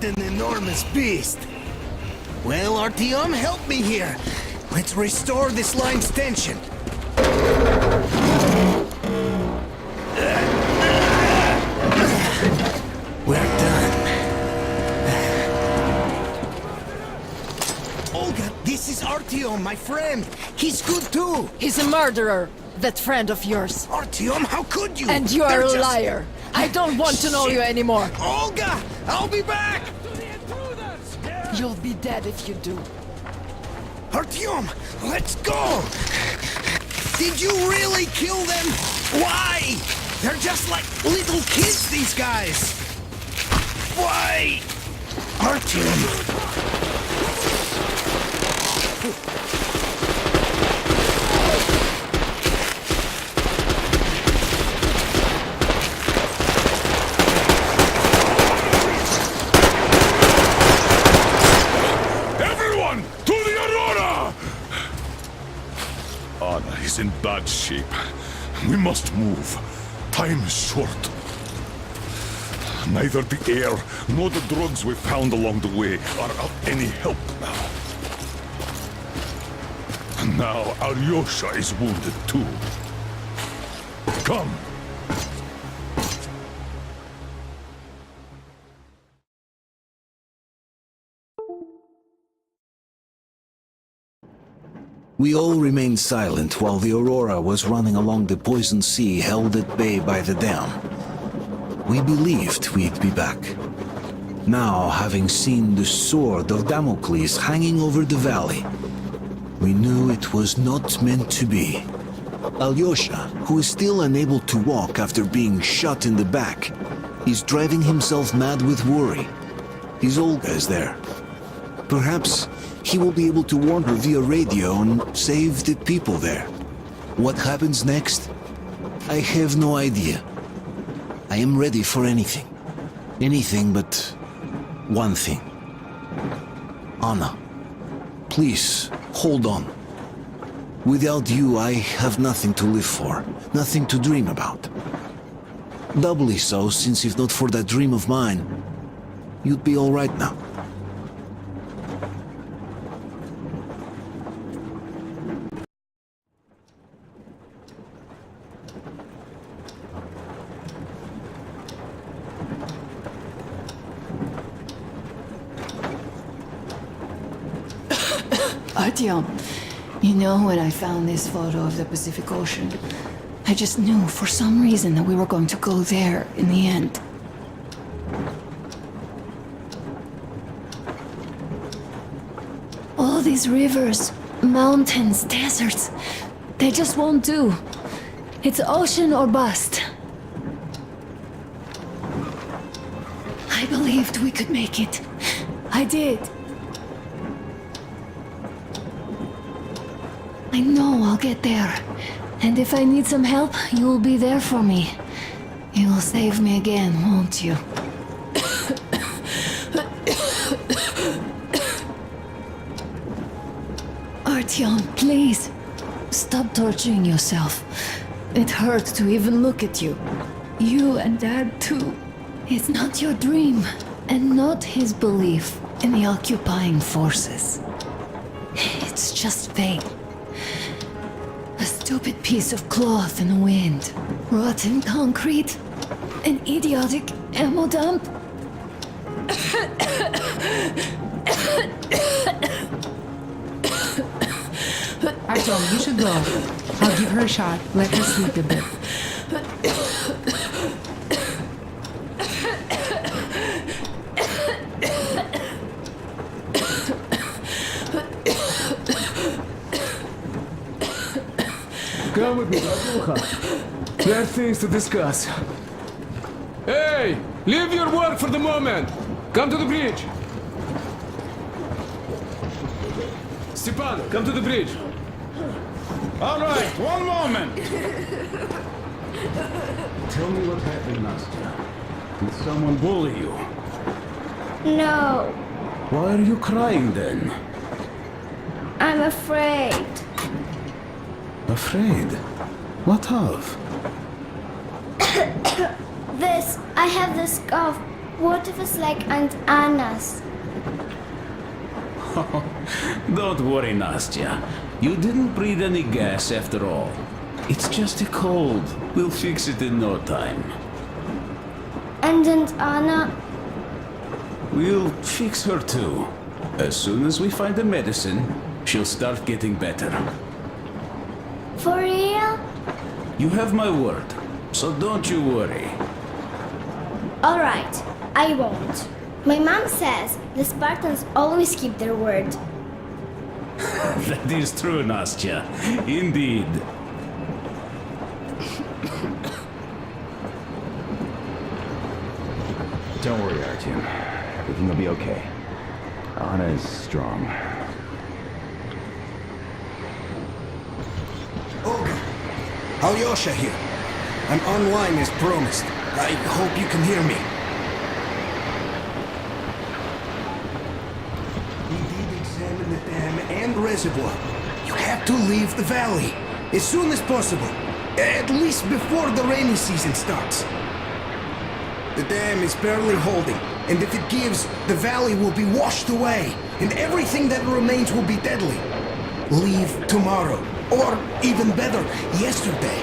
an enormous beast. Well, Artyom, help me here. Let's restore this line's tension. We're done. Olga, this is Artyom, my friend. He's good too. He's a murderer, that friend of yours. Artyom, how could you? And you're They're a just- liar. I don't want to know you anymore. Olga, I'll be back. You'll be dead if you do. Artyom, let's go! Did you really kill them? Why? They're just like little kids, these guys! Why? Artyom! Anna is in bad shape. We must move. Time is short. Neither the air nor the drugs we found along the way are of any help now. And now Alyosha is wounded too. Come. We all remained silent while the Aurora was running along the poison sea held at bay by the dam. We believed we'd be back. Now, having seen the sword of Damocles hanging over the valley, we knew it was not meant to be. Alyosha, who is still unable to walk after being shot in the back, is driving himself mad with worry. His Olga is there. Perhaps he will be able to warn her via radio and save the people there. What happens next? I have no idea. I am ready for anything. Anything but one thing. Anna, please, hold on. Without you, I have nothing to live for, nothing to dream about. Doubly so, since if not for that dream of mine, you'd be all right now. Artyom, you know when I found this photo of the Pacific Ocean, I just knew for some reason that we were going to go there in the end. All these rivers, mountains, deserts, they just won't do. It's ocean or bust. I believed we could make it. I did. I know I'll get there. And if I need some help, you'll be there for me. You'll save me again, won't you? Artyom, please. Stop torturing yourself. It hurts to even look at you. You and Dad too. It's not your dream, and not his belief in the occupying forces. It's just fate. A stupid piece of cloth in the wind. Rotten concrete. An idiotic ammo dump. Artyom, you should go. I'll give her a shot. Let her sleep a bit. Come with me, Raduha. There are things to discuss. Hey! Leave your work for the moment! Come to the bridge! Stepan, come to the bridge! All right, one moment! Tell me what happened, Nastya. Did someone bully you? No, Why are you crying then? I'm afraid. Afraid? What of? I have this cough. What if it's like Aunt Anna's? Don't worry, Nastya. You didn't breathe any gas after all. It's just a cold. We'll fix it in no time. And Aunt Anna? We'll fix her too. As soon as we find the medicine, she'll start getting better. For real? You have my word, so don't you worry. Alright, I won't. My mom says the Spartans always keep their word. That is true, Nastya. Indeed. Don't worry, Artyom. Everything will be okay. Anna is strong. Olga, Alyosha here. I'm online as promised. I hope you can hear me. We did examine the dam and reservoir. You have to leave the valley as soon as possible. At least before the rainy season starts. The dam is barely holding, and if it gives, the valley will be washed away, and everything that remains will be deadly. Leave tomorrow, or even better, yesterday.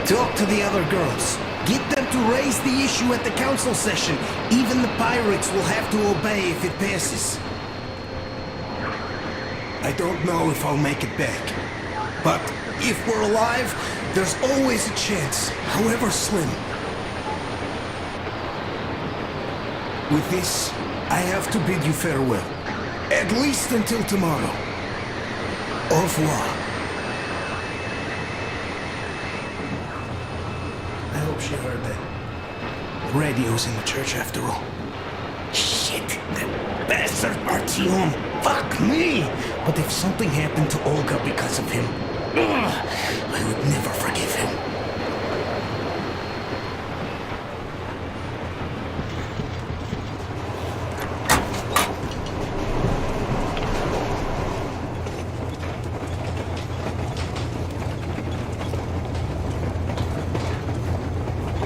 Talk to the other girls. Get them to raise the issue at the council session. Even the pirates will have to obey if it passes. I don't know if I'll make it back, but if we're alive, there's always a chance, however slim. With this, I have to bid you farewell. At least until tomorrow. Au revoir. I hope she heard that. The radio's in the church after all. Shit, that bastard Artyom. Fuck me! But if something happened to Olga because of him, I would never forgive him.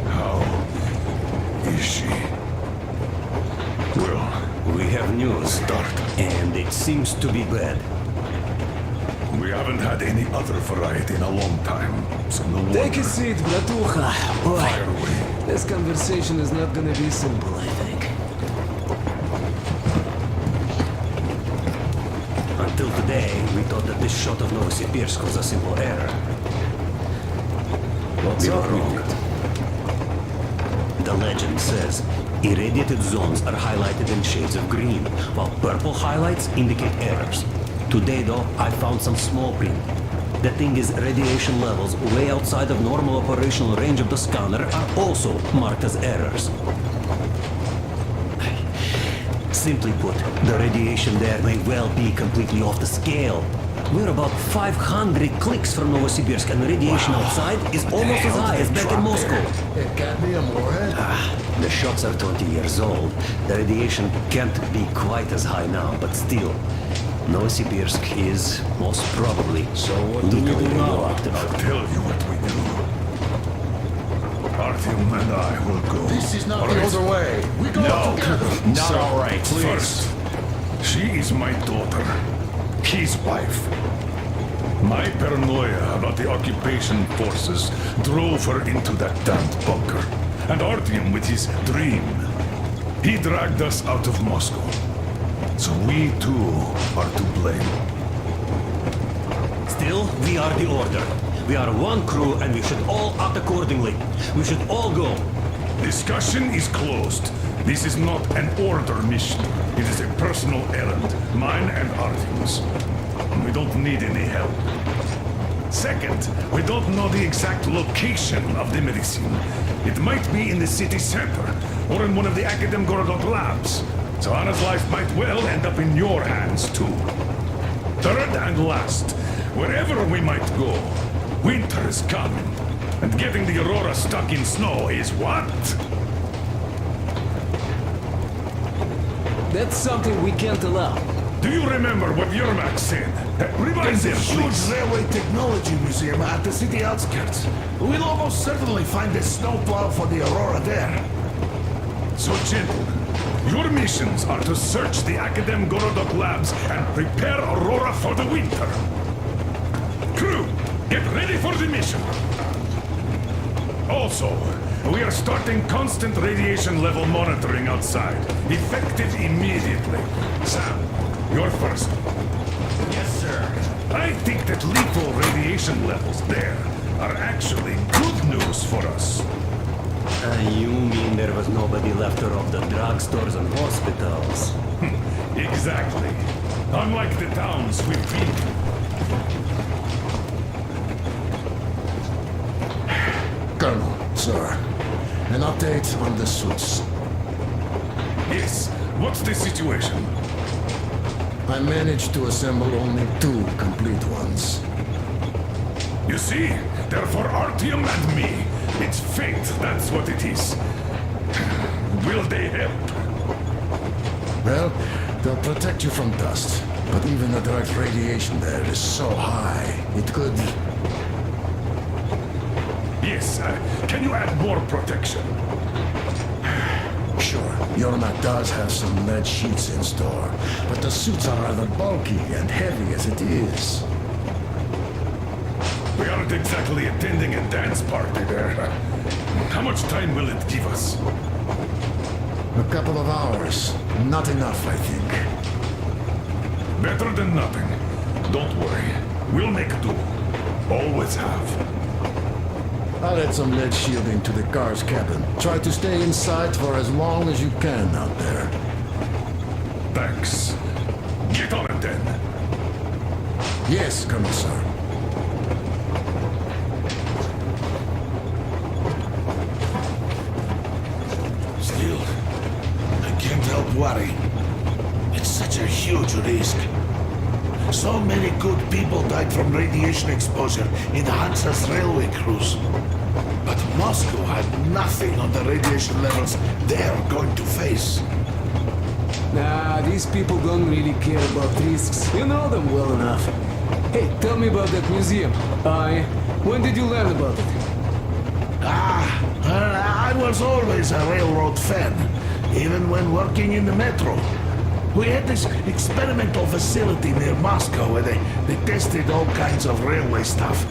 How is she? Well, We have news, start. and it seems to be bad. We haven't had any other variety in a long time, so no wonder. Take a seat, Bratucha. Fire away. This conversation is not gonna be simple, I think. Until today, we thought that this shot of Novosibirsk was a simple error. We were wrong. The legend says irradiated zones are highlighted in shades of green, while purple highlights indicate errors. Today, though, I found some small print. The thing is, radiation levels way outside of normal operational range of the scanner are also marked as errors. Simply put, the radiation there may well be completely off the scale. We're about 500 clicks from Novosibirsk, and the radiation outside is almost as high as back in Moscow. The shots are 20 years old. The radiation can't be quite as high now, but still, Novosibirsk is most probably lethally radioactive. I'll tell you what we do. Artyom and I will go. This is not All the right? other way. We go together. Not all right, please. First, she is my daughter, his wife. My paranoia about the occupation forces drove her into that damned bunker. And Artyom with his dream. He dragged us out of Moscow. So we too are to blame. Still, we are the Order. We are one crew, and we should all act accordingly. We should all go. Discussion is closed. This is not an Order mission. It is a personal errand, mine and Artyom's. And we don't need any help. Second, we don't know the exact location of the medicine. It might be in the city center, or in one of the Akadem Gorodok labs. So Anna's life might well end up in your hands, too. Third and last, wherever we might go, winter is coming. And getting the Aurora stuck in snow is what? That's something we can't allow. Do you remember what Yermak said? Remind There's a them, huge please. railway technology museum at the city outskirts. We'll almost certainly find a snowplow for the Aurora there. So, gentlemen, your missions are to search the Academ Gorodok labs and prepare Aurora for the winter. Crew, get ready for the mission. Also, we are starting constant radiation level monitoring outside, effective immediately. Sam, you're first. Yes, sir. I think that lethal radiation levels there are actually good news for us. You mean there was nobody left to rob the drugstores and hospitals? Exactly. Unlike the towns we've been to. Colonel, sir, an update on the suits. Yes, what's the situation? I managed to assemble only 2 complete ones. You see, they're for Artyom and me. It's fate, that's what it is. Will they help? Well, they'll protect you from dust, but even the direct radiation there is so high, it could... Yes, can you add more protection? Sure, Yorma does have some lead sheets in store, but the suits are rather bulky and heavy as it is. We aren't exactly attending a dance party there. How much time will it give us? A couple of hours. Not enough, I think. Better than nothing. Don't worry. We'll make do. Always have. I'll add some lead shielding to the car's cabin. Try to stay inside for as long as you can out there. Thanks. Get on it then. Yes, Colonel, sir. Still, I can't help worry. It's such a huge risk. So many good people died from radiation exposure in Hansa's railway crews. But Moscow had nothing on the radiation levels they're going to face. Nah, these people don't really care about risks. You know them well enough. Hey, tell me about that museum. When did you learn about it? I was always a railroad fan, even when working in the metro. We had this experimental facility near Moscow where they tested all kinds of railway stuff.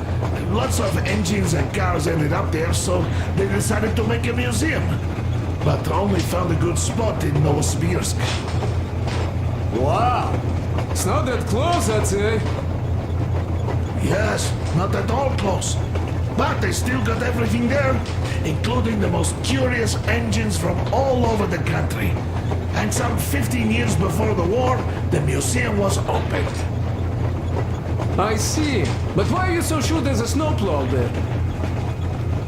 Lots of engines and cars ended up there, so they decided to make a museum. But only found a good spot in Novosibirsk. Wow! It's not that close, I'd say. Yes, not at all close. But they still got everything there, including the most curious engines from all over the country. And some 15 years before the war, the museum was opened. I see. But why are you so sure there's a snowplow there?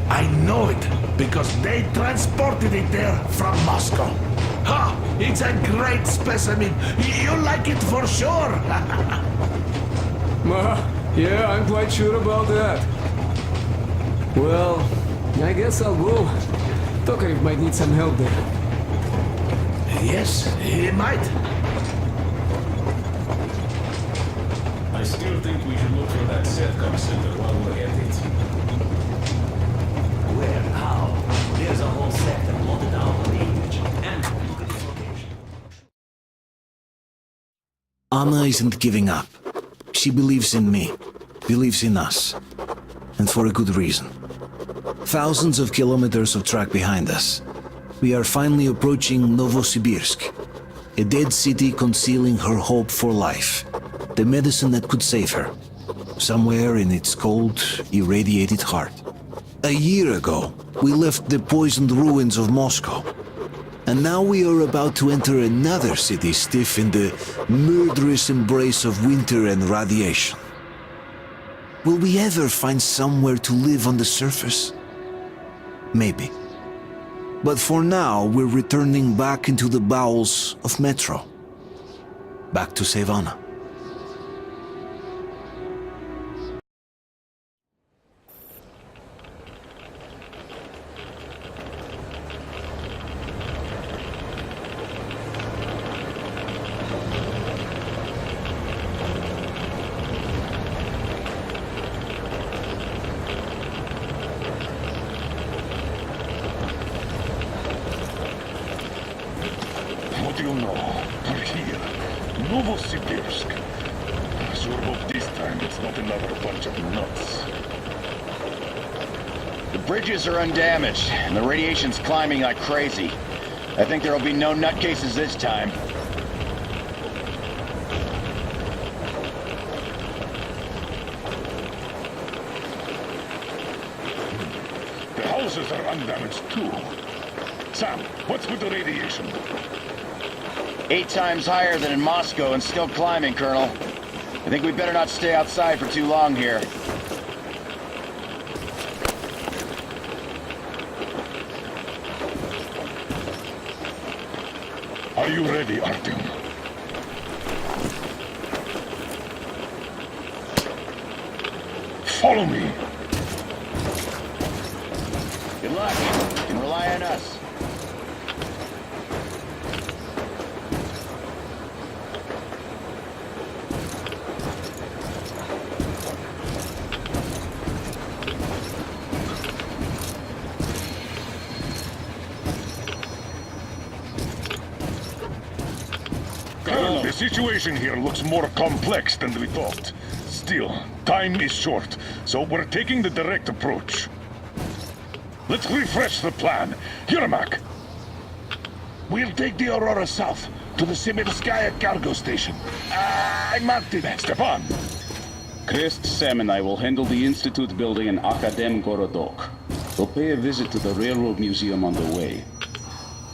I know it, because they transported it there from Moscow. Ha! It's a great specimen. You'll like it for sure. Yeah, I'm quite sure about that. Well, I guess I'll go. Tokarev might need some help there. Yes, he might. I still think we should look for that Setcom center while we're at it. Where? How? There's a whole sector plotted out on the image. And look at its location. Anna isn't giving up. She believes in me, believes in us. And for a good reason. Thousands of kilometers of track behind us. We are finally approaching Novosibirsk, a dead city concealing her hope for life, the medicine that could save her, somewhere in its cold, irradiated heart. A year ago, we left the poisoned ruins of Moscow, and now we are about to enter another city stiff in the murderous embrace of winter and radiation. Will we ever find somewhere to live on the surface? Maybe. But for now, we're returning back into the bowels of Metro. Back to save Anna. time it's not another bunch of nuts. The bridges are undamaged, and the radiation's climbing like crazy. I think there'll be no nutcases this time. The houses are undamaged too. Sam, what's with the radiation? 8 times higher than in Moscow and still climbing, Colonel. I think we better not stay outside for too long here. Are you ready, Artyom? Follow me. Good luck. You can rely on us. Colonel, the situation here looks more complex than we thought. Still, time is short, so we're taking the direct approach. Let's refresh the plan. Yermak! We'll take the Aurora south to the Simirskaya cargo station. I'm Martin. Stepan! Krest, Sam, and I will handle the Institute building in Akadem Gorodok. We'll pay a visit to the Railroad Museum on the way.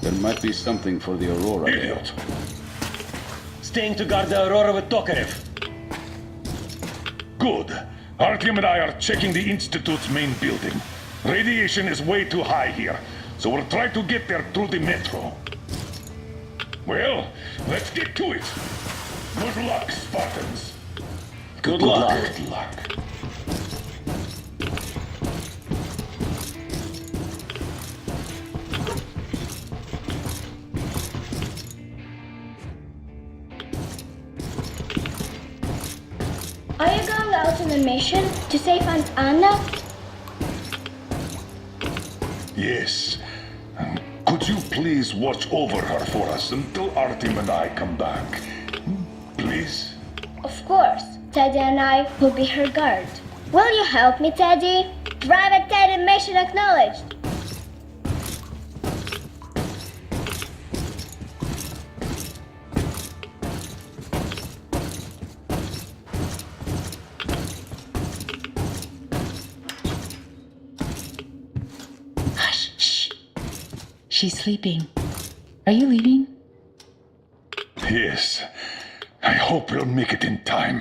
There might be something for the Aurora there. Idiot! Staying to guard the Aurora with Tokarev. Good. Artyom and I are checking the Institute's main building. Radiation is way too high here, so we'll try to get there through the metro. Well, let's get to it. Good luck, Spartans. Good luck. Good luck. Are you going out on a mission to save Aunt Anna? Yes. And could you please watch over her for us until Artyom and I come back? Please? Of course. Teddy and I will be her guard. Will you help me, Teddy? Private Teddy mission acknowledged. She's sleeping. Are you leaving? Yes. I hope we'll make it in time.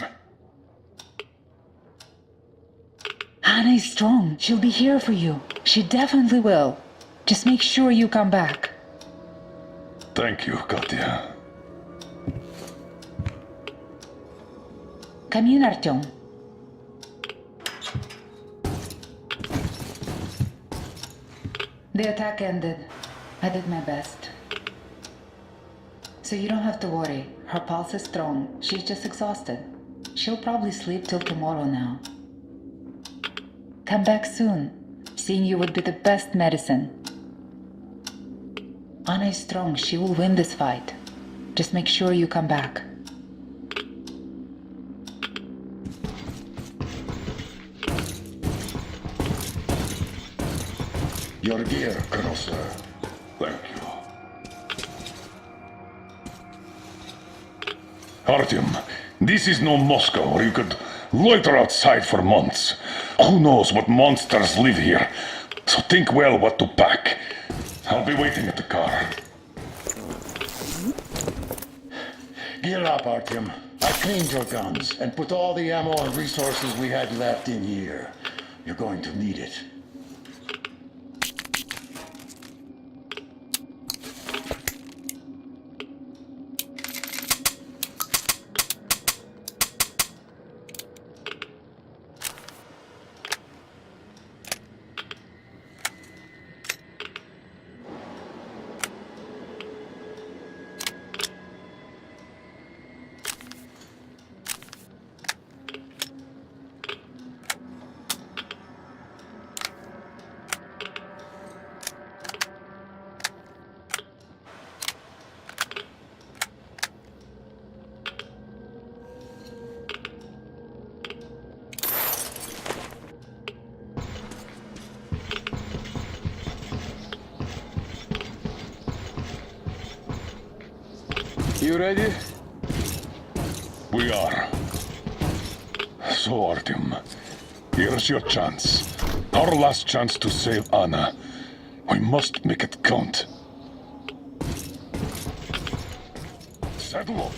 Anna is strong. She'll be here for you. She definitely will. Just make sure you come back. Thank you, Katya. Come in, Artyom. The attack ended. I did my best. So you don't have to worry. Her pulse is strong. She's just exhausted. She'll probably sleep till tomorrow now. Come back soon. Seeing you would be the best medicine. Anna is strong. She will win this fight. Just make sure you come back. Your gear, Colonel, sir. Thank you. Artyom, this is no Moscow where you could loiter outside for months. Who knows what monsters live here? So think well what to pack. I'll be waiting at the car. Gear up, Artyom. I cleaned your guns and put all the ammo and resources we had left in here. You're going to need it. You ready? We are. So, Artyom, here's your chance. Our last chance to save Anna. We must make it count. Saddle up.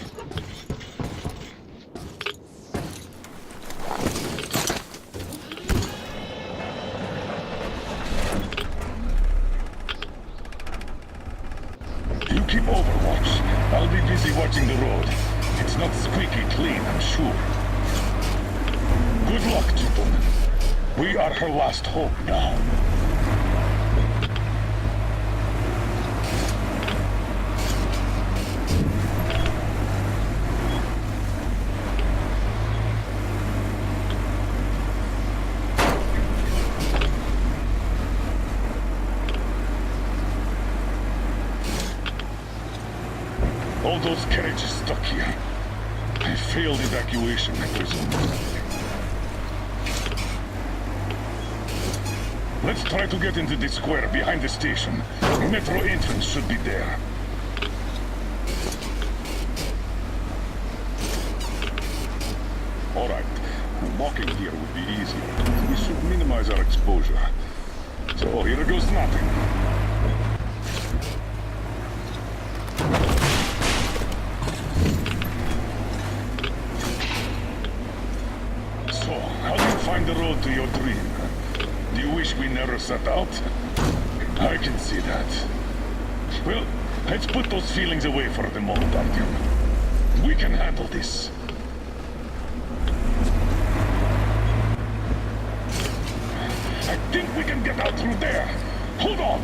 You keep overwatch. I'll be busy watching the road. It's not squeaky clean, I'm sure. Good luck, gentlemen. We are her last hope now. All those carriages stuck here. A failed evacuation, I presume. Let's try to get into the square behind the station. Metro entrance should be there. All right. Walking here would be easier. We should minimize our exposure. So here goes nothing. So, how do you find the road to your dream? Do you wish we never set out? I can see that. Well, let's put those feelings away for the moment, Artyom. We can handle this. I think we can get out through there. Hold on.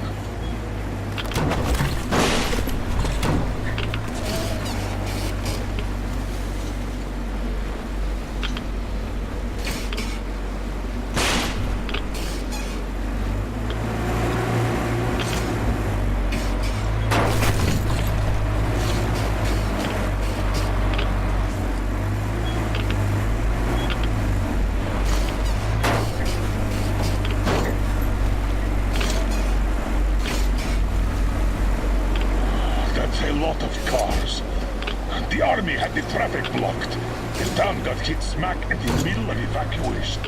A lot of cars. The army had the traffic blocked. The town got hit smack in the middle of evacuation.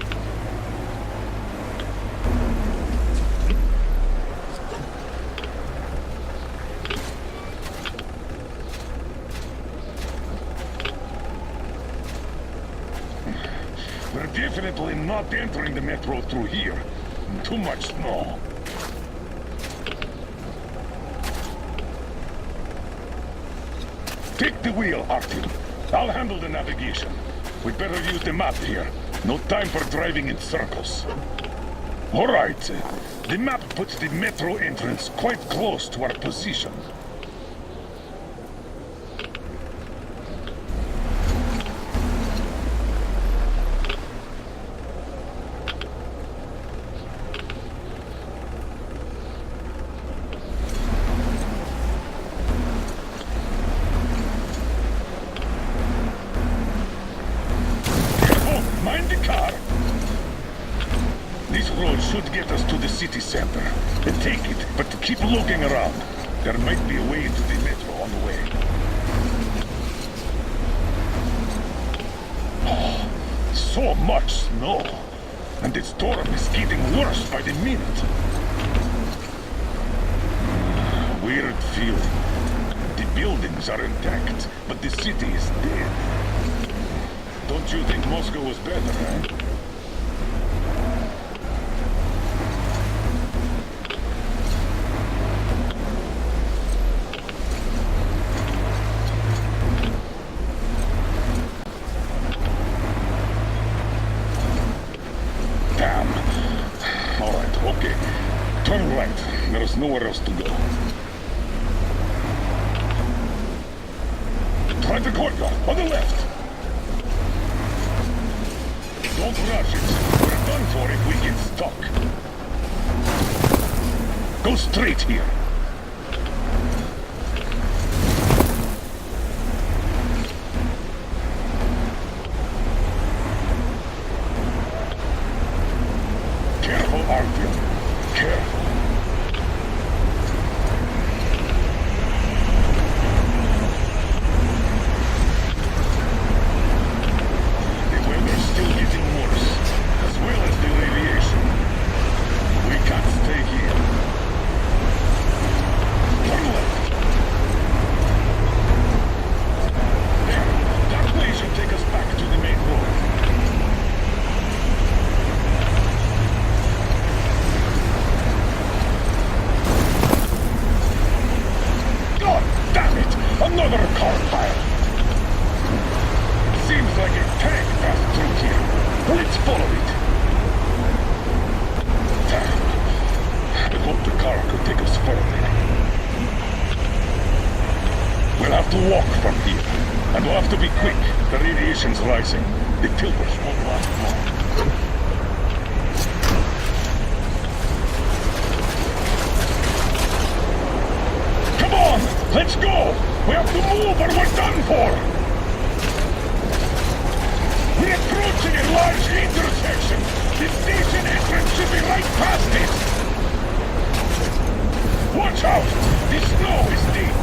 We're definitely not entering the metro through here. Too much snow. Take the wheel, Artyom. I'll handle the navigation. We'd better use the map here. No time for driving in circles. All right. The map puts the metro entrance quite close to our position. Mind the car! This road should get us to the city center. Take it, but keep looking around. There might be a way into the metro on the way. Oh, so much snow. And the storm is getting worse by the minute. Weird feeling. The buildings are intact, but the city is dead. Don't you think Moscow was better, eh? Damn. All right, okay. Turn right. There's nowhere else to go. Try the courtyard on the left. Don't rush it. We're done for if we get stuck. Go straight here. Careful, Artyom. Careful. Tension's rising. The filters won't last long. Come on! Let's go! We have to move or we're done for! We're approaching a large intersection! The station entrance should be right past it! Watch out! The snow is deep!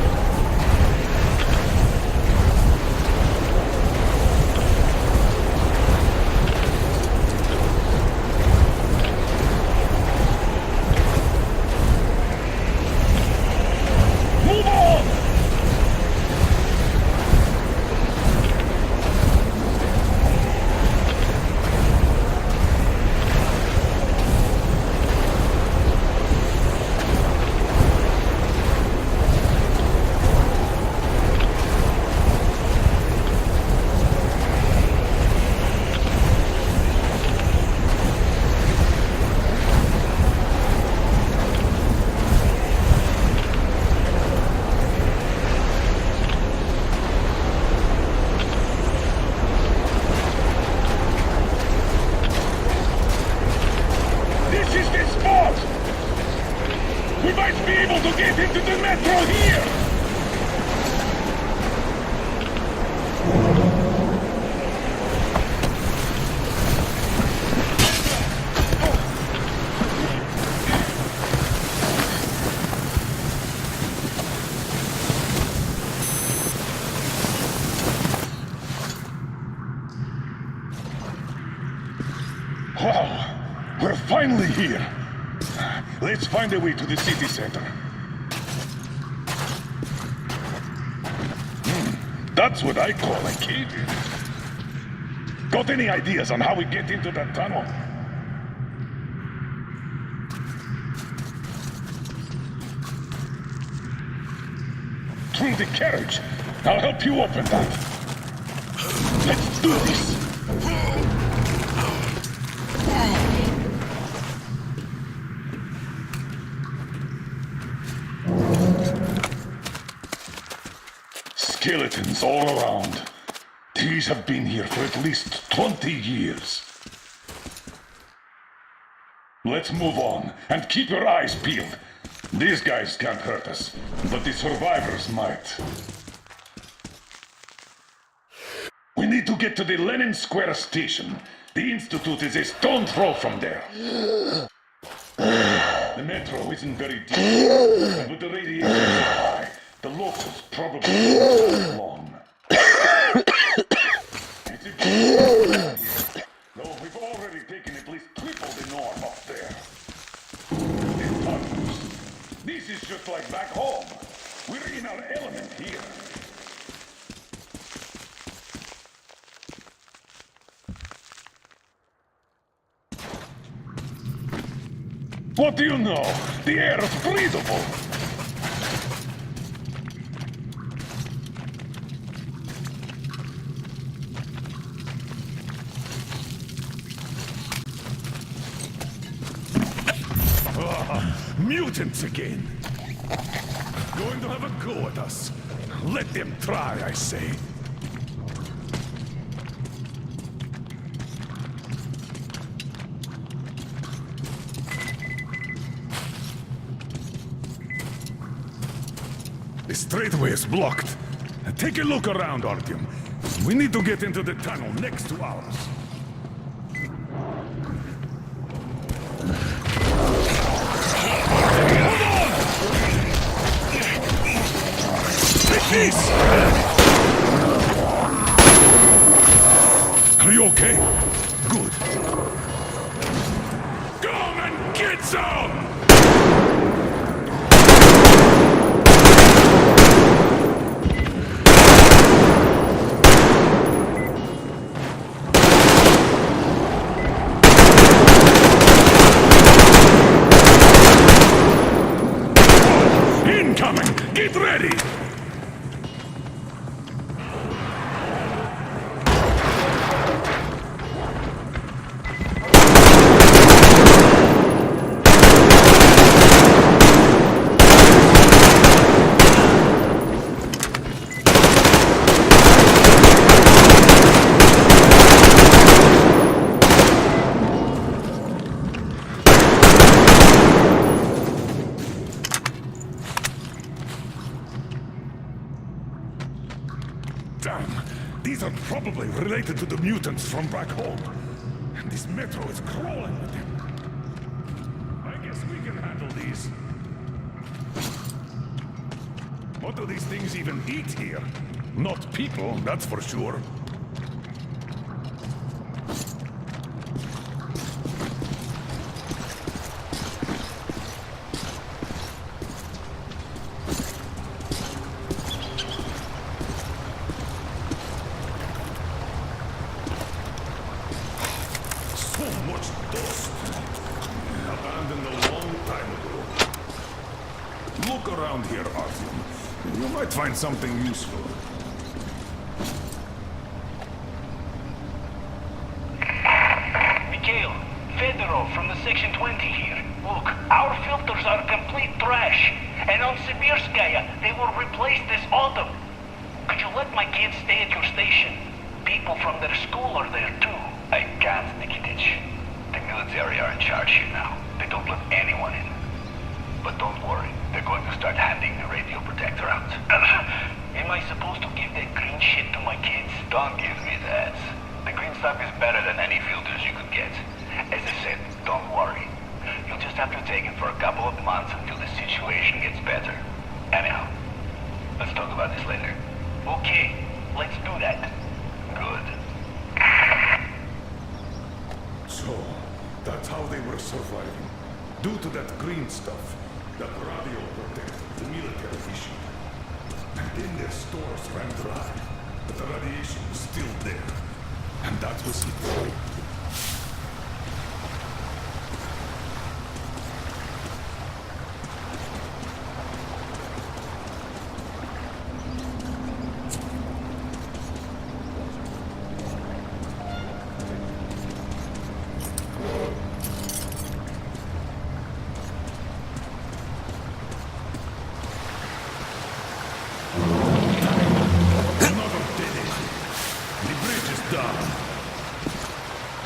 Move on! This is the spot! We might be able to get into the metro here! Wow, we're finally here. Let's find a way to the city center. That's what I call a cave-in. Got any ideas on how we get into that tunnel? Through the carriage. I'll help you open that. Let's do this. Skeletons all around. These have been here for at least 20 years. Let's move on, and keep your eyes peeled. These guys can't hurt us, but the survivors might. We need to get to the Lenin Square station. The Institute is a stone's throw from there. The metro isn't very deep, and with the radiation so high, the locals probably won't long. It's a good here, though we've already taken at least triple the norm up there. The tunnels. This is just like back home. We're in our element here. What do you know? The air is breathable. Mutants again. Going to have a go at us. Let them try, I say. The straightway is blocked. Take a look around, Artyom. We need to get into the tunnel next to ours. Peace! Are you okay? Good. Come and get some! Incoming! Get ready! These are probably related to the mutants from back home. And this metro is crawling with them. I guess we can handle these. What do these things even eat here? Not people, that's for sure. So much dust. Abandoned a long time ago. Look around here, Artyom. You might find something useful. Mikhail, Fedorov from the Section 20 here. Look, our filters are complete trash. And on Sibirskaya, they will replace this autumn. Could you let my kids stay at your station? People from their school are there too. I can't, Nikitich. The military are in charge here now. They don't let anyone in. But don't worry, they're going to start handing the radio protector out. Am I supposed to give that green shit to my kids? Don't give me that. The green stuff is better than any filters you could get. As I said, don't worry. You'll just have to take it for a couple of months until the situation gets better. Anyhow, let's talk about this later. Okay, let's do that. Good. So, that's how they were surviving. Due to that green stuff, that radio protector the military issued. And then their stores ran dry, but the radiation was still there. And that was it.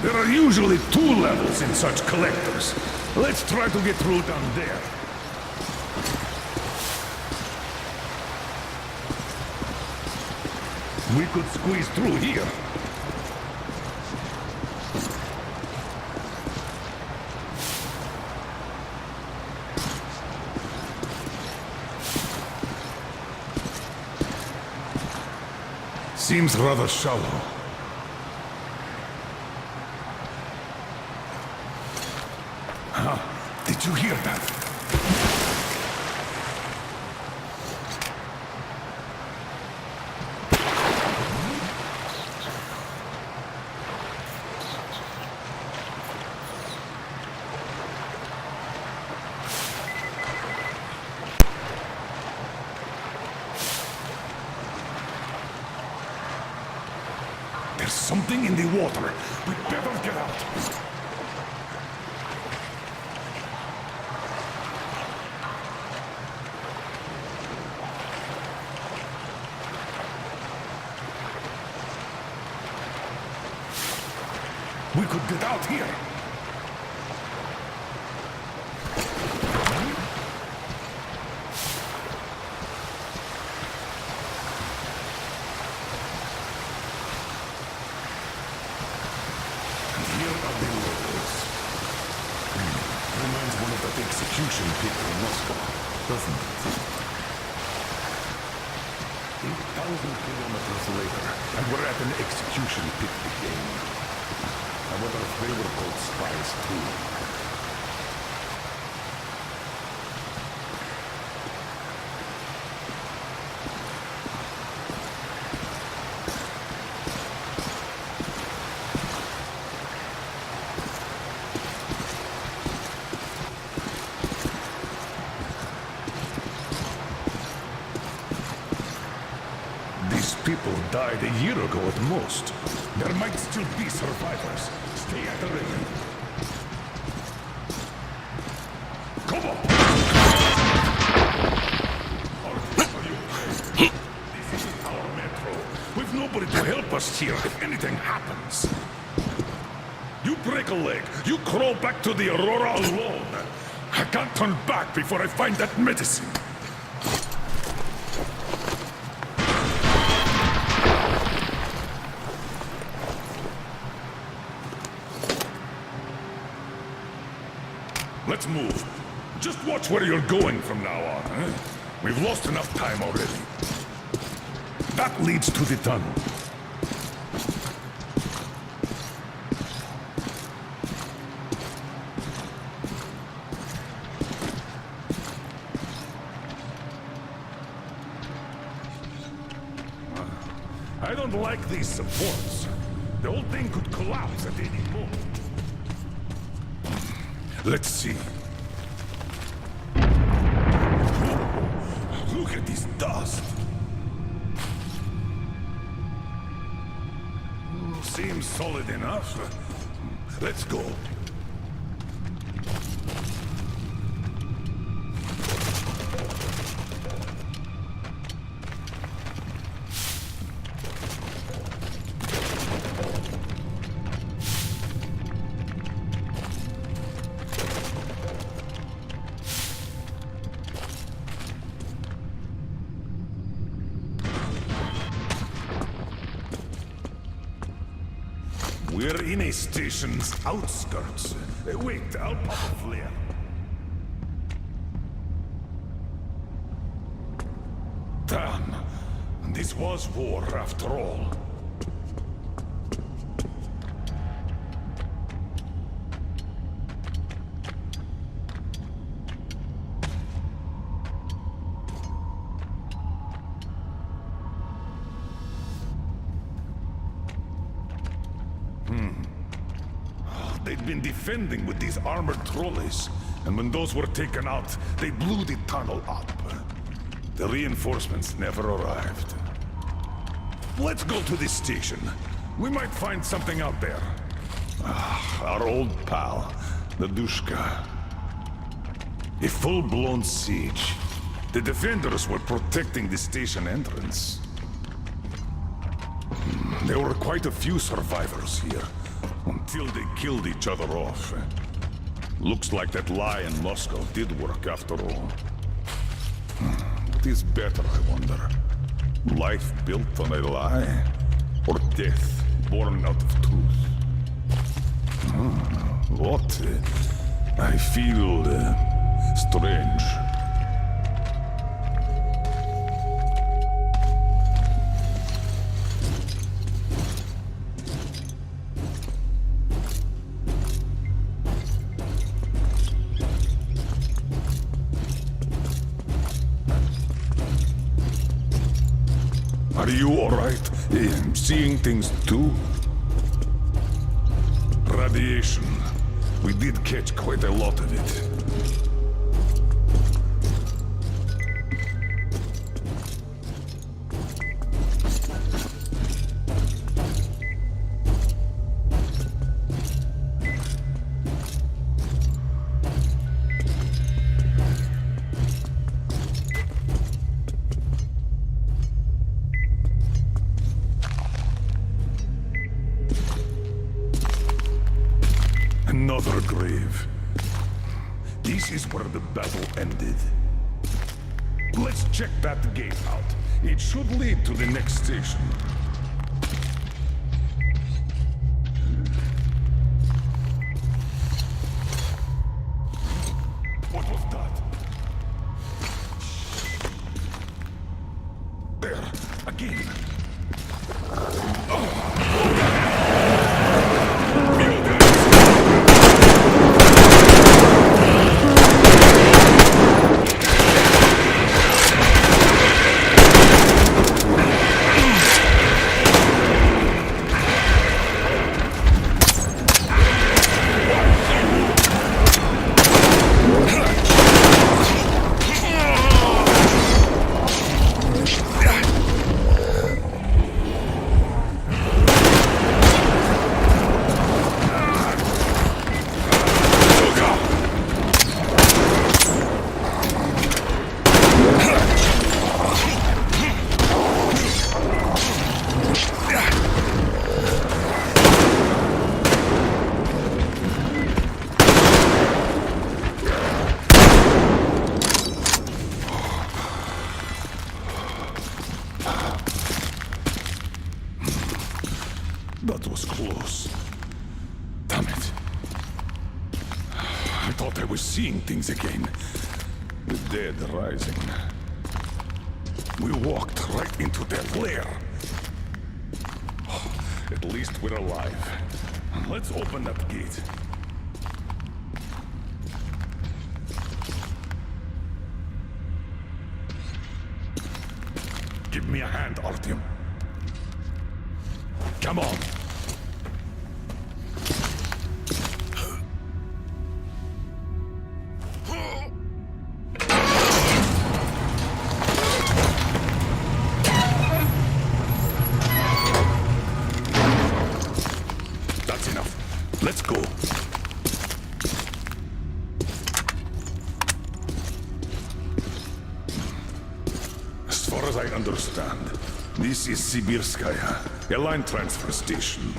There are usually 2 levels in such collectors. Let's try to get through down there. We could squeeze through here. Seems rather shallow. Did you hear that? There's something in the water. We better get out. We could get out here. And here are the locals. Reminds one of that execution pit in Moscow, doesn't it? 8,000 kilometers later, and we're at an execution pit again. I wonder if they were called spies too. These people died a year ago at most. There might still be survivors. Stay at the ready. Come on! Are you okay? This isn't our metro. We've nobody to help us here if anything happens. You break a leg, you crawl back to the Aurora alone. I can't turn back before I find that medicine. Let's move. Just watch where you're going from now on, eh? We've lost enough time already. That leads to the tunnel. I don't like these supports. The whole thing could collapse at any moment. Let's see. Look at this dust. Seems solid enough. Let's go. We're in a station's outskirts. Wait, I'll pop a flare. Damn. This was war after all. They'd been defending with these armored trolleys, and when those were taken out, they blew the tunnel up. The reinforcements never arrived. Let's go to this station. We might find something out there. Our old pal, the Dushka. A full-blown siege. The defenders were protecting the station entrance. There were quite a few survivors here. Until they killed each other off. Looks like that lie in Moscow did work after all. What is better, I wonder? Life built on a lie? Or death born out of truth? What? I feel strange. Are you alright? Seeing things too? Radiation. We did catch quite a lot of it. Another grave. This is where the battle ended. Let's check that gate out. It should lead to the next station. What was that? There, again. That was close. Damn it. I thought I was seeing things again. The dead rising. We walked right into their lair. At least we're alive. Let's open that gate. Give me a hand, Artyom. Come on. That's enough. Let's go. As far as I understand, this is Sibirskaya, a line transfer station.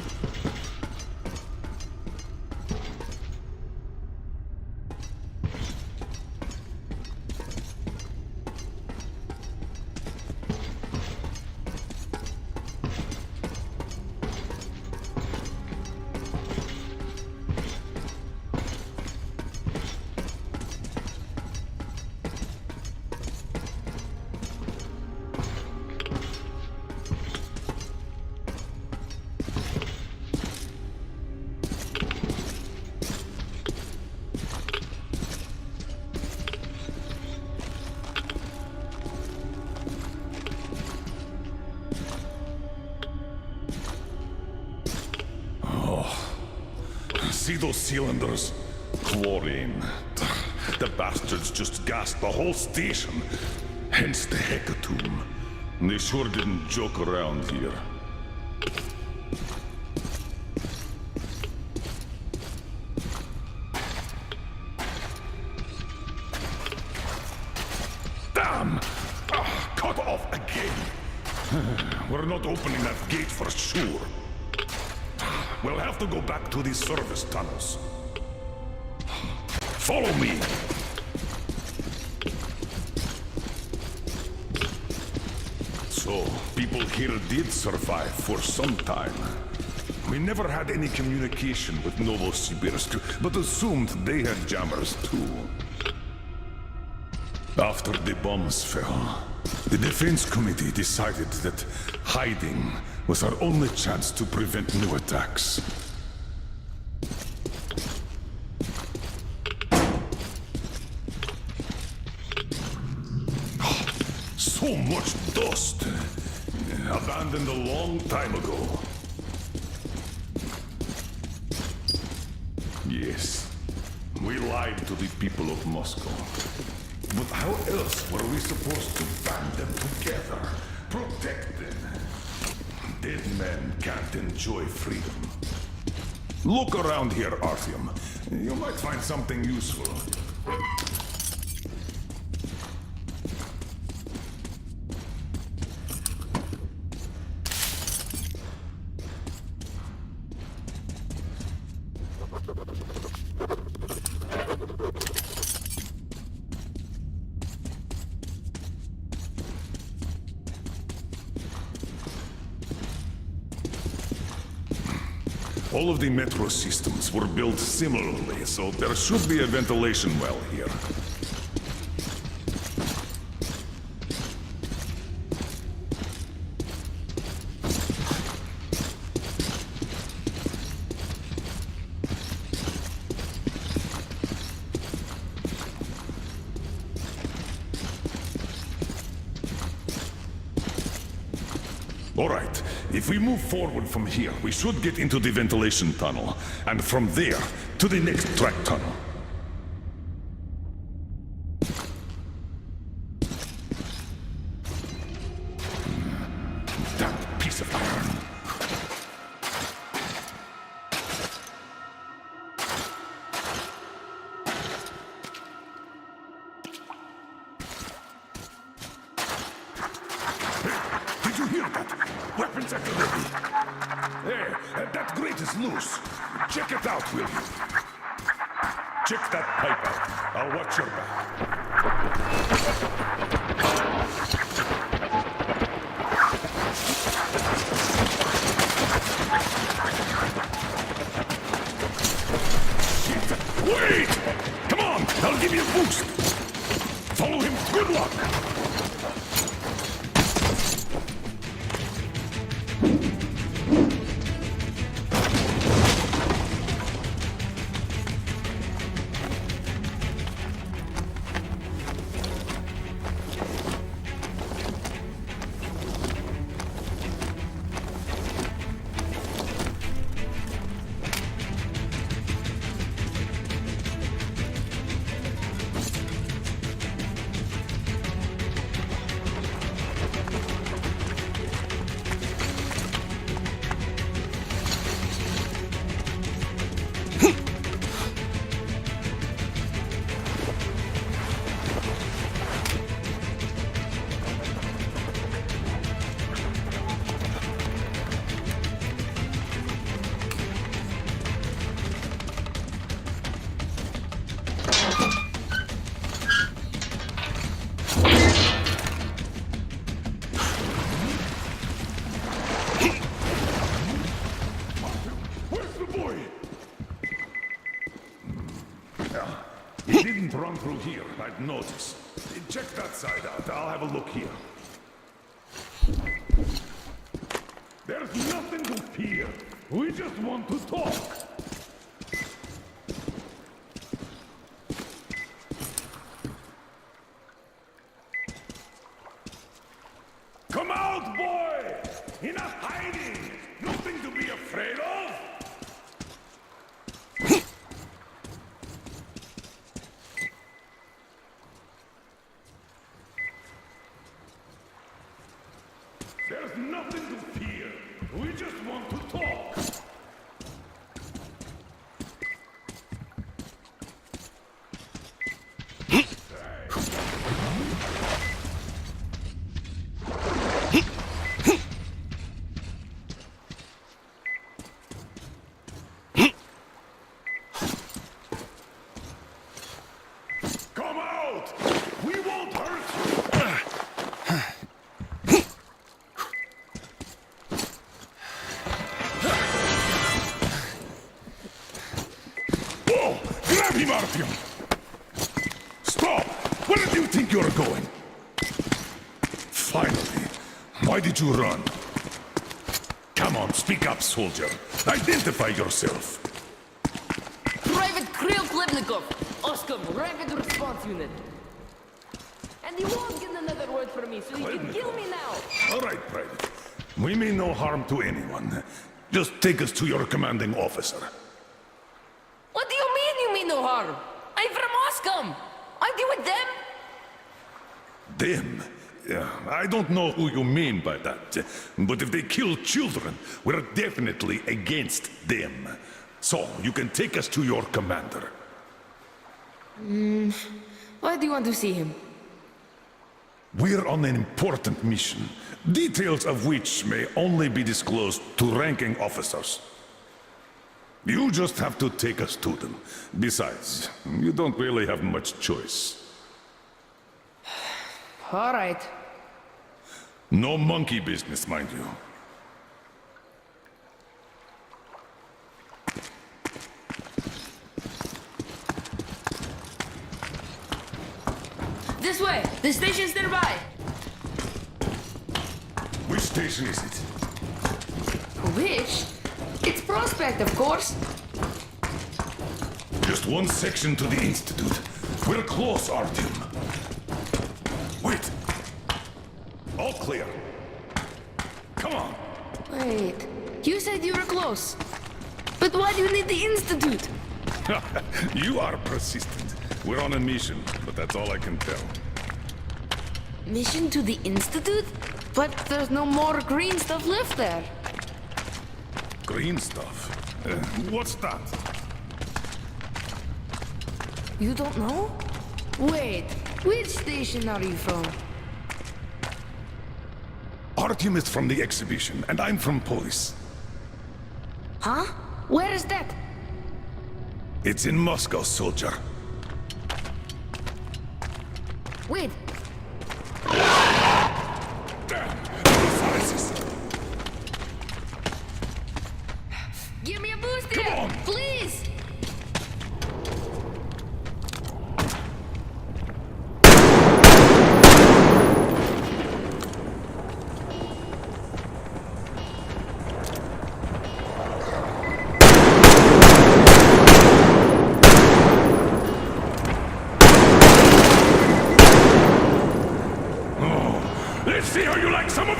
See those cylinders? Chlorine. The bastards just gassed the whole station. Hence the hecatomb. They sure didn't joke around here. Damn! Cut off again. We're not opening that gate for sure. We'll have to go back to the service tunnels. Follow me! So, people here did survive for some time. We never had any communication with Novosibirsk, but assumed they had jammers too. After the bombs fell, the Defense Committee decided that hiding was our only chance to prevent new attacks. So much dust! Abandoned a long time ago. Yes, we lied to the people of Moscow. But how else were we supposed to band them together? Protect them? Dead men can't enjoy freedom. Look around here, Artyom. You might find something useful. All of the metro systems were built similarly, so there should be a ventilation well here. All right. If we move forward from here, we should get into the ventilation tunnel, and from there, to the next track tunnel. That piece of iron. Hey, did you hear that? Weapons at the ready. Hey, that grate is loose. Check it out, will you? Check that pipe out. I'll watch your back. Shit! Wait! I'll give you a boost. Follow him. Good luck. He didn't run through here, I'd notice. Check that side out. I'll have a look here. There's nothing to fear. We just want to talk. Come out, boy! Enough hiding! Nothing to be afraid of! There's nothing to fear. We just want to talk. Come out! We won't hurt you! Grab him, Artyom! Stop! Where do you think you're going? Finally. Why did you run? Come on, speak up, soldier. Identify yourself. Private Kirill Klebnikov, Oscom, Rapid Response Unit. And you won't get another word from me, so you can kill me now. All right, Private. We mean no harm to anyone. Just take us to your commanding officer. What do you mean you mean no harm? I'm from Oscom. Aren't you with them? Them? Yeah, I don't know who you mean by that. But if they kill children, we're definitely against them. So, you can take us to your commander. Why do you want to see him? We're on an important mission, details of which may only be disclosed to ranking officers. You just have to take us to them. Besides, you don't really have much choice. All right. No monkey business, mind you. This way. The station's nearby. Which station is it? Which? It's Prospect, of course. Just one section to the Institute. We're close, Artyom. Wait. All clear. Come on. Wait. You said you were close. But why do you need the Institute? You are persistent. We're on a mission, but that's all I can tell. Mission to the Institute? But there's no more green stuff left there. Green stuff? What's that? You don't know? Wait, which station are you from? Artyom is from the exhibition, and I'm from Polis. Huh? Where is that? It's in Moscow, soldier. Wait. Damn! Devices! Give me a boost here! Please!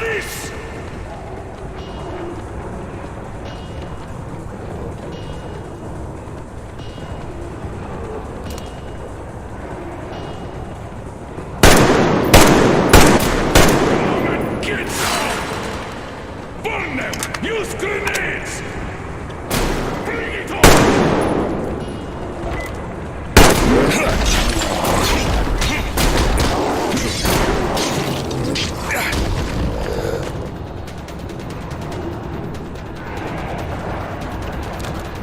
this! Get down! Burn them! Use grenades! Bring it on!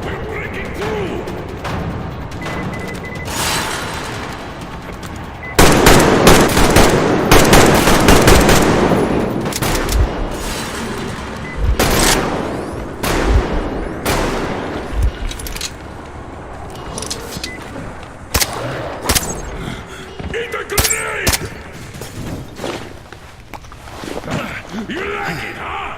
We're breaking through! Eat the grenade! You like it, huh?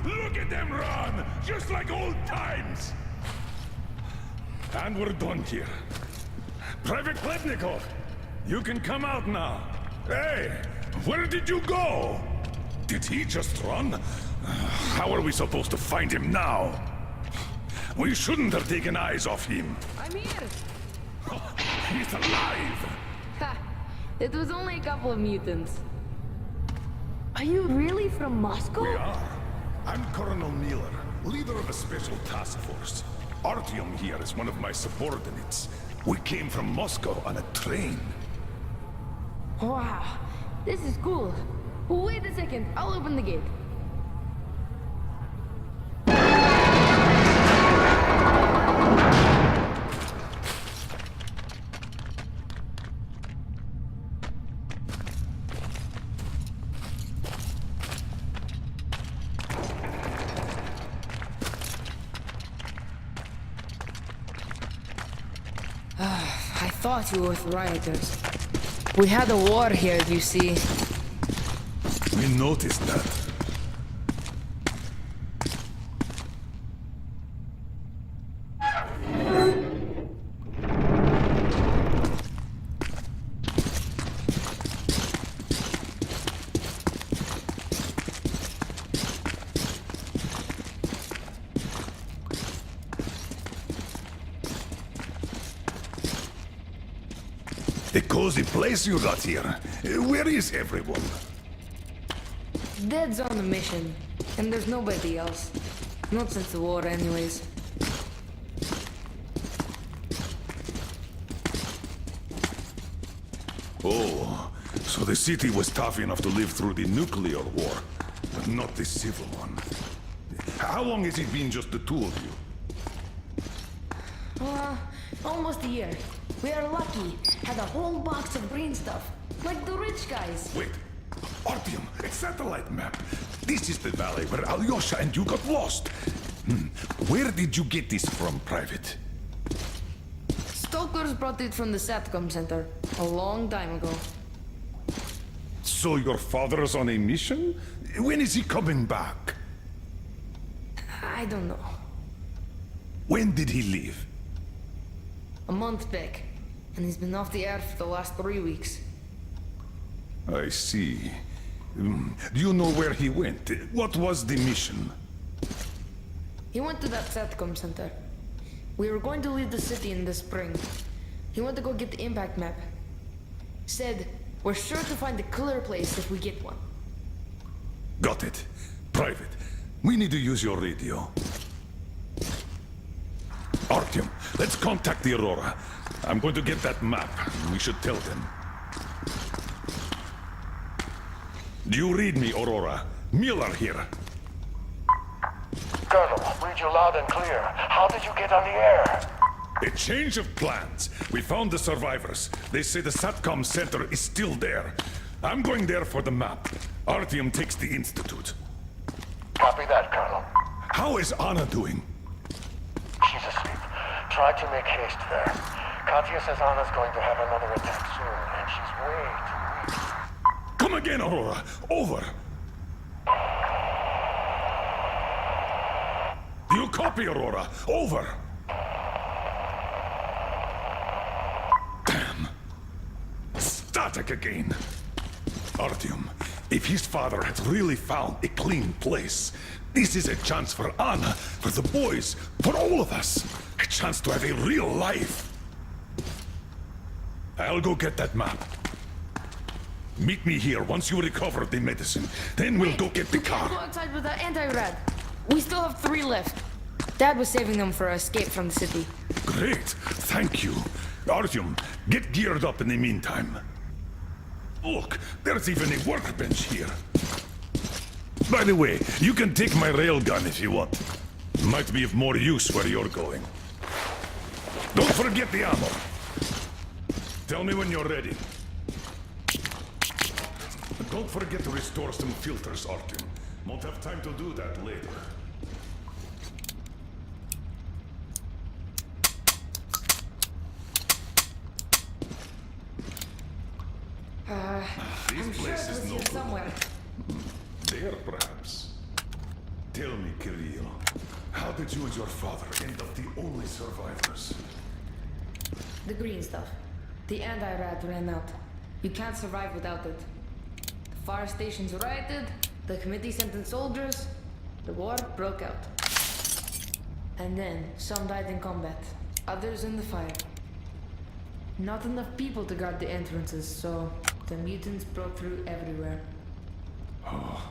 Look at them run! Just like old times! And we're done here. Private Pletnikov, you can come out now. Hey, where did you go? Did he just run? How are we supposed to find him now? We shouldn't have taken eyes off him. I'm here! He's alive! Ha! It was only a couple of mutants. Are you really from Moscow? We are. I'm Colonel Miller, leader of a special task force. Artyom here is one of my subordinates. We came from Moscow on a train. Wow, this is cool. Wait a second, I'll open the gate. I thought you were with rioters. We had a war here, you see. We noticed that. A cozy place you got here. Where is everyone? Dead's on a mission, and there's nobody else. Not since the war, anyways. Oh, so the city was tough enough to live through the nuclear war, but not the civil one. How long has it been just the two of you? Almost a year. We are lucky. Had a whole box of green stuff. Like the rich guys. Wait. Artyom, a satellite map. This is the valley where Alyosha and you got lost. Where did you get this from, Private? Stalkers brought it from the SATCOM center. A long time ago. So your father's on a mission? When is he coming back? I don't know. When did he leave? A month back. And he's been off the air for the last 3 weeks. I see. Do you know where he went? What was the mission? He went to that SATCOM center. We were going to leave the city in the spring. He went to go get the impact map. Said, we're sure to find a clear place if we get one. Got it. Private, we need to use your radio. Artyom, let's contact the Aurora. I'm going to get that map. We should tell them. Do you read me, Aurora? Miller here. Colonel, read you loud and clear. How did you get on the air? A change of plans. We found the survivors. They say the SATCOM center is still there. I'm going there for the map. Artyom takes the Institute. Copy that, Colonel. How is Anna doing? She's asleep. Try to make haste there. Katya says Anna's going to have another attack soon, and she's way too weak. Come again, Aurora. Over. Copy, Aurora. Over. Damn. Static again. Artyom, if his father had really found a clean place, this is a chance for Anna, for the boys, for all of us. A chance to have a real life. I'll go get that map. Meet me here once you recover the medicine. Then we'll go get the Go car. outside with the anti-rad. We still have 3 left. Dad was saving them for our escape from the city. Great. Thank you. Artyom, get geared up in the meantime. Look, there's even a workbench here. By the way, you can take my railgun if you want. Might be of more use where you're going. Don't forget the ammo. Tell me when you're ready. Don't forget to restore some filters, Artyom. Won't have time to do that later. I'm sure it was here somewhere. There, perhaps. Tell me, Kirill, how did you and your father end up the only survivors? The green stuff. The anti-rad ran out. You can't survive without it. The fire stations rioted, the committee sent in soldiers, the war broke out. And then, some died in combat, others in the fire. Not enough people to guard the entrances, so the mutants broke through everywhere. Oh,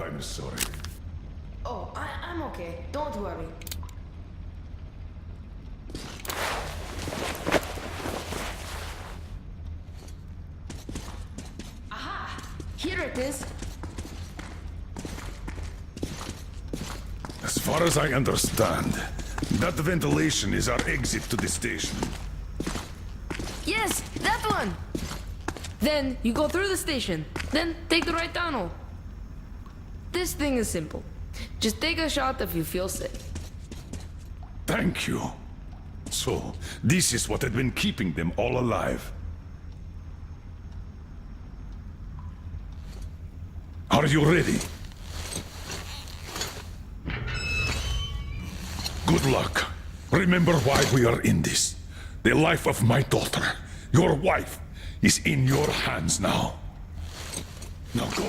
I'm sorry. Oh, I'm okay. Don't worry. Aha! Here it is. As far as I understand, that ventilation is our exit to the station. Yes, that one! Then you go through the station, then take the right tunnel. This thing is simple. Just take a shot if you feel sick. Thank you. So, this is what had been keeping them all alive. Are you ready? Good luck. Remember why we are in this. The life of my daughter, your wife, is in your hands now. Now go.